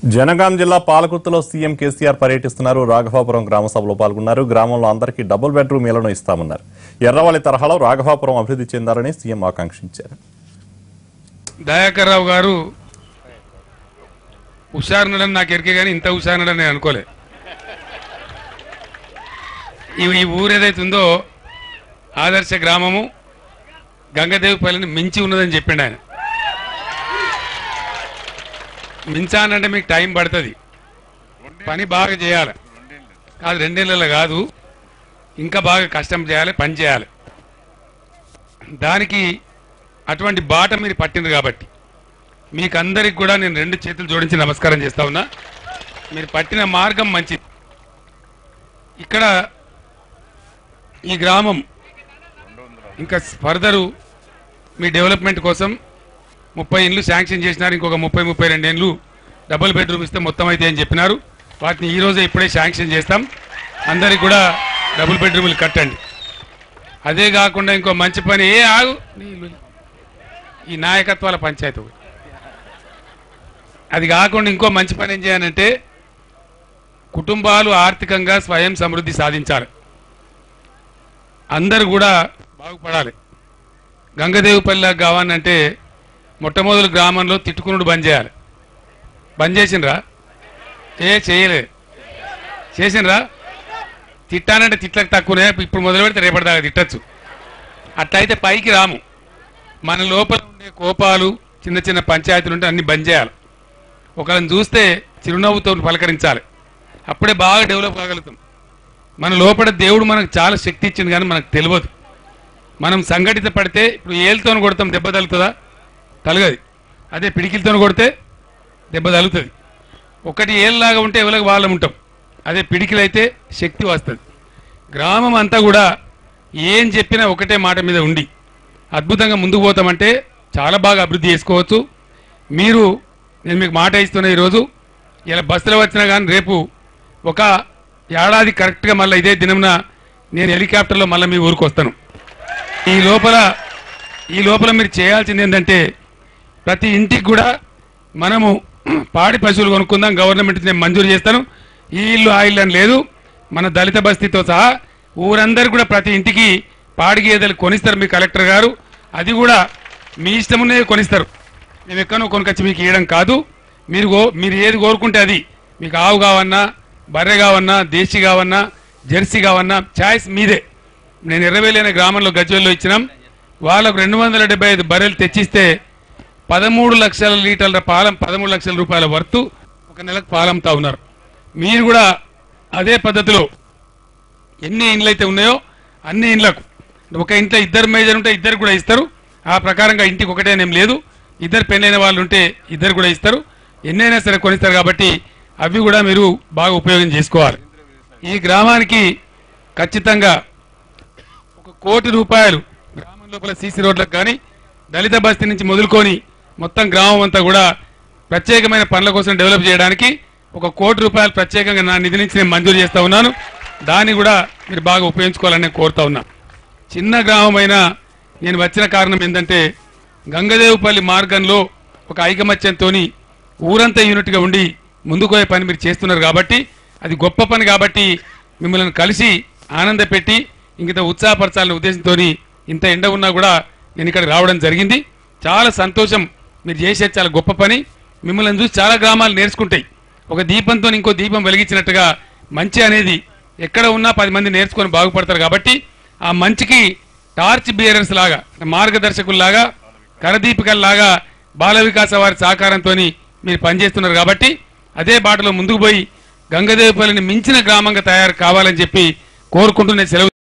జనగాం జిల్లా పాలకుర్తిలో సీఎం కేసీఆర్ పర్యటిస్తున్నారు. రాఘవాపురం గ్రామ సభలో పాల్గొన్నారు. గ్రామంలో అందరికీ డబుల్ బెడ్రూమ్ ఇళ్లను ఇస్తామన్నారు. ఎర్రవల్లి తరహాలో రాఘవాపురం అభివృద్ధి చెందాలని సీఎం ఆకాంక్షించారు. దయాకర్ రావు గారు హుషారునడని నాకు ఎరికే కానీ ఇంత హుషారునడని నేను అనుకోలే. ఈ ఊరు ఏదైతే ఉందో ఆదర్శ గ్రామము గంగదేవిపల్లిని మించి ఉన్నదని చెప్పిండు ఆయన. మించానంటే మీకు టైం పడుతుంది, పని బాగా చేయాలి. కాదు 2 నెలలు కాదు, ఇంకా బాగా కష్టం చేయాలి, పని చేయాలి. దానికి అటువంటి బాట మీరు పట్టింది కాబట్టి మీకు అందరికి కూడా నేను 2 చేతులు జోడించి నమస్కారం చేస్తా ఉన్నా. మీరు పట్టిన మార్గం మంచిది. ఇక్కడ ఈ గ్రామం ఇంకా ఫర్దరు మీ డెవలప్మెంట్ కోసం 30 ఇండ్లు శాంక్షన్ చేసినారు. ఇంకొక 30-32 ఇండ్లు డబుల్ బెడ్రూమ్ ఇస్తే మొత్తం అయితే అని చెప్పినారు. వాటిని ఈ రోజే ఇప్పుడే శాంక్షన్ చేస్తాం. అందరికి కూడా డబుల్ బెడ్రూమ్లు కట్టండి. అదే కాకుండా ఇంకో మంచి పని ఆగు ఈ నాయకత్వాల పంచాయతీ అది కాకుండా ఇంకో మంచి పని ఏం చేయాలంటే కుటుంబాలు ఆర్థికంగా స్వయం సమృద్ధి సాధించాలి. అందరు కూడా బాగుపడాలి. గంగదేవిపల్లి కావాలంటే మొట్టమొదటి గ్రామంలో తిట్టుకునుడు బంద్ చేయాలి. బంద్ చేసిండ్రా? చేయలే. చేసిండ్రా? తిట్టానంటే తిట్లకు తక్కువనే. ఇప్పుడు మొదలు పెడితే రేపటిదాకా తిట్టచ్చు. అట్లయితే పైకి రాము. మన లోపల ఉండే కోపాలు, చిన్న చిన్న పంచాయతీలు ఉంటే అన్ని బంద్ చేయాలి. ఒకరిని చూస్తే చిరునవ్వుతో పలకరించాలి. అప్పుడే బాగా డెవలప్ కాగలుగుతాం. మన లోపల దేవుడు మనకు చాలా శక్తి ఇచ్చింది కానీ మనకు తెలియదు. మనం సంఘటిత పడితే ఇప్పుడు ఏళ్ళతో కొడతాం, దెబ్బ తగులుతుందా? తలగది. అదే పిడికిలతో కొడితే దెబ్బ తగులుతుంది. ఒకటి ఏళ్ళలాగా ఉంటే ఎవరికి వాళ్ళం ఉంటాం. అదే పిడికిలైతే శక్తి వస్తుంది. గ్రామం అంతా కూడా ఏం చెప్పినా ఒకటే మాట మీద ఉండి అద్భుతంగా ముందుకు పోతామంటే చాలా బాగా అభివృద్ధి చేసుకోవచ్చు. నేను మీకు మాట ఇస్తున్నా. ఈరోజు ఇలా బస్సులో వచ్చినా కానీ రేపు ఒక ఏడాది కరెక్ట్గా మళ్ళీ ఇదే దినంన నేను హెలికాప్టర్లో మళ్ళీ మీ ఊరికి వస్తాను. ఈ లోపల మీరు చేయాల్సింది ఏంటంటే ప్రతి ఇంటికి కూడా మనము పాడి పశువులు కొనుక్కుందాం. గవర్నమెంట్ నేను మంజూరు చేస్తాను. ఈ ఇల్లు ఆ ఇల్లు అని లేదు. మన దళిత బస్తీతో సహా ఊరందరూ కూడా ప్రతి ఇంటికి పాడి గేదెలు కొనిస్తారు మీ కలెక్టర్ గారు. అది కూడా మీ ఇష్టమునే కొనిస్తారు. మేము ఎక్కడో కొనుకొచ్చి మీకు ఇవ్వడం కాదు. మీరు ఏది కోరుకుంటే అది. మీకు ఆవు కావన్నా, బర్రె కావన్నా, దేశీ కావన్నా, జెర్సీ కావన్నా ఛాయిస్ మీదే. నేను ఎర్రవేలి అనే గ్రామంలో గజ్వేల్లో ఇచ్చినాం. వాళ్ళకు 275 బర్రెలు తెచ్చిస్తే 13 లక్షల లీటర్ల పాలం, 13 లక్షల రూపాయల వర్తు ఒక నెలకు పాలమ్ముతా ఉన్నారు. మీరు కూడా అదే పద్ధతిలో ఎన్ని ఇండ్లు అయితే ఉన్నాయో అన్ని ఇండ్లకు ఒక ఇంట్లో 2 మేజర్ ఉంటే 2 కూడా ఇస్తారు. ఆ ప్రకారంగా ఇంటికి ఒకటేనేం లేదు. 2 పెళ్ళైన వాళ్ళు ఉంటే 2 కూడా ఇస్తారు. ఎన్నైనా సరే కొనిస్తారు. కాబట్టి అవి కూడా మీరు బాగా ఉపయోగం చేసుకోవాలి. ఈ గ్రామానికి ఖచ్చితంగా 1 కోటి రూపాయలు గ్రామం లోపల సీసీ రోడ్లకు కానీ దళిత బస్తీ నుంచి మొదలుకొని మొత్తం గ్రామం అంతా కూడా ప్రత్యేకమైన పనుల కోసం డెవలప్ చేయడానికి 1 కోటి రూపాయలు ప్రత్యేకంగా నా నిధి నుంచి నేను మంజూరు చేస్తా ఉన్నాను. దాన్ని కూడా మీరు బాగా ఉపయోగించుకోవాలని కోరుతా ఉన్నా. చిన్న గ్రామమైనా నేను వచ్చిన కారణం ఏంటంటే గంగదేవిపల్లి మార్గంలో ఒక ఐకమత్యంతో ఊరంతా యూనిట్గా ఉండి ముందుకు పోయే పని మీరు చేస్తున్నారు కాబట్టి అది గొప్ప పని. కాబట్టి మిమ్మల్ని కలిసి ఆనంద పెట్టి ఇంత ఉత్సాహపరచాలనే ఉద్దేశంతో ఇంత ఎండ ఉన్నా కూడా నేను ఇక్కడ రావడం జరిగింది. చాలా సంతోషం. మీరు చేసేది చాలా గొప్ప పని. మిమ్మల్ని చూసి చాలా గ్రామాలు నేర్చుకుంటాయి. ఒక దీపంతో ఇంకో దీపం వెలిగించినట్టుగా మంచి అనేది ఎక్కడ ఉన్నా 10 మంది నేర్చుకొని బాగుపడతారు. కాబట్టి ఆ మంచికి టార్చ్ బియరర్స్ లాగా, మార్గదర్శకుల్లాగా, కరదీపికల్లాగా బాల వికాస వారి సహకారంతో మీరు పనిచేస్తున్నారు. కాబట్టి అదే బాటలో ముందుకు పోయి గంగదేవిపల్లిని మించిన గ్రామంగా తయారు కావాలని చెప్పి కోరుకుంటూ నేను సెలవు